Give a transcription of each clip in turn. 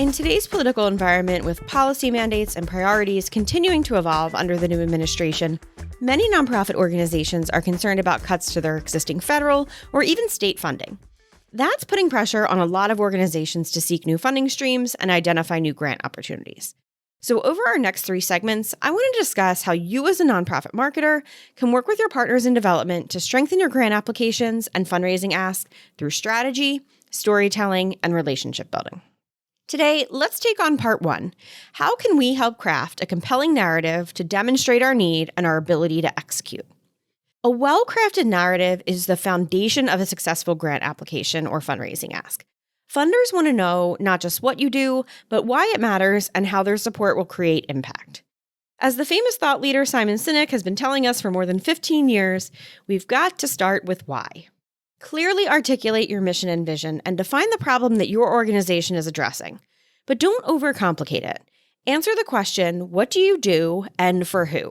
In today's political environment, with policy mandates and priorities continuing to evolve under the new administration, many nonprofit organizations are concerned about cuts to their existing federal or even state funding. That's putting pressure on a lot of organizations to seek new funding streams and identify new grant opportunities. So over our next 3 segments, I want to discuss how you as a nonprofit marketer can work with your partners in development to strengthen your grant applications and fundraising asks through strategy, storytelling, and relationship building. Today, let's take on part 1. How can we help craft a compelling narrative to demonstrate our need and our ability to execute? A well-crafted narrative is the foundation of a successful grant application or fundraising ask. Funders want to know not just what you do, but why it matters and how their support will create impact. As the famous thought leader Simon Sinek has been telling us for more than 15 years, we've got to start with why. Clearly articulate your mission and vision and define the problem that your organization is addressing. But don't overcomplicate it. Answer the question, what do you do and for who?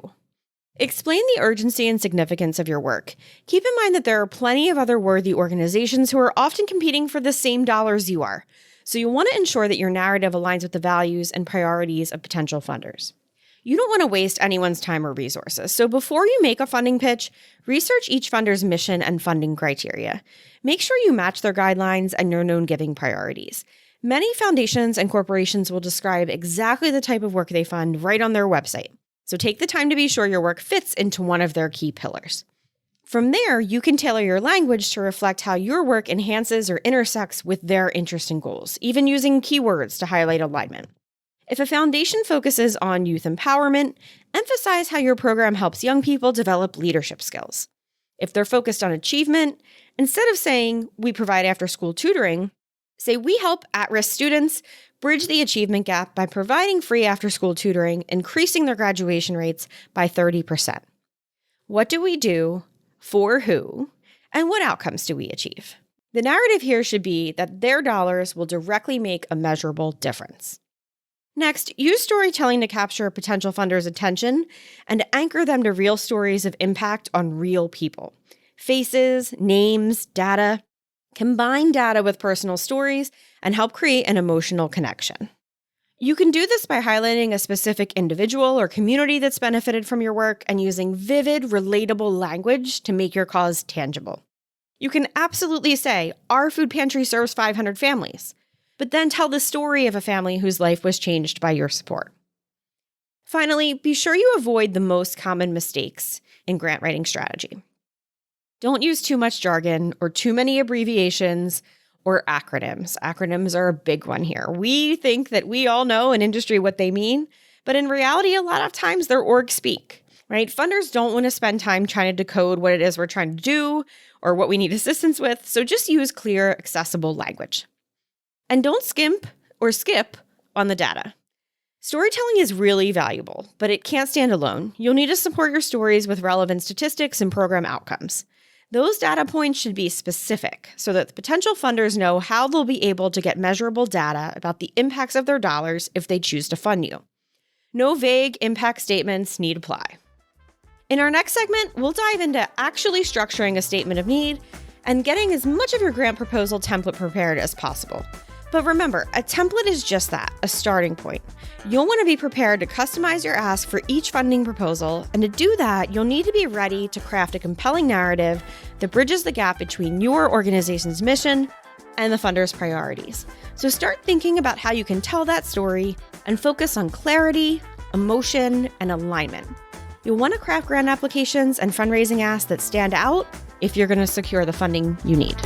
Explain the urgency and significance of your work. Keep in mind that there are plenty of other worthy organizations who are often competing for the same dollars you are. So you want to ensure that your narrative aligns with the values and priorities of potential funders. You don't want to waste anyone's time or resources, so before you make a funding pitch, research each funder's mission and funding criteria. Make sure you match their guidelines and your known giving priorities. Many foundations and corporations will describe exactly the type of work they fund right on their website, so take the time to be sure your work fits into one of their key pillars. From there, you can tailor your language to reflect how your work enhances or intersects with their interests and goals, even using keywords to highlight alignment. If a foundation focuses on youth empowerment, emphasize how your program helps young people develop leadership skills. If they're focused on achievement, instead of saying, we provide after-school tutoring, say, we help at-risk students bridge the achievement gap by providing free after-school tutoring, increasing their graduation rates by 30%. What do we do, for who, and what outcomes do we achieve? The narrative here should be that their dollars will directly make a measurable difference. Next, use storytelling to capture potential funders' attention and anchor them to real stories of impact on real people. Faces, names, data. Combine data with personal stories and help create an emotional connection. You can do this by highlighting a specific individual or community that's benefited from your work and using vivid, relatable language to make your cause tangible. You can absolutely say, our food pantry serves 500 families. But then tell the story of a family whose life was changed by your support. Finally, be sure you avoid the most common mistakes in grant writing strategy. Don't use too much jargon or too many abbreviations or acronyms. Acronyms are a big one here. We think that we all know in industry what they mean, but in reality, a lot of times they're org speak, right? Funders don't want to spend time trying to decode what it is we're trying to do or what we need assistance with, so just use clear, accessible language. And don't skimp or skip on the data. Storytelling is really valuable, but it can't stand alone. You'll need to support your stories with relevant statistics and program outcomes. Those data points should be specific so that the potential funders know how they'll be able to get measurable data about the impacts of their dollars if they choose to fund you. No vague impact statements need apply. In our next segment, we'll dive into actually structuring a statement of need and getting as much of your grant proposal template prepared as possible. But remember, a template is just that, a starting point. You'll want to be prepared to customize your ask for each funding proposal, and to do that, you'll need to be ready to craft a compelling narrative that bridges the gap between your organization's mission and the funder's priorities. So start thinking about how you can tell that story and focus on clarity, emotion, and alignment. You'll want to craft grant applications and fundraising asks that stand out if you're going to secure the funding you need.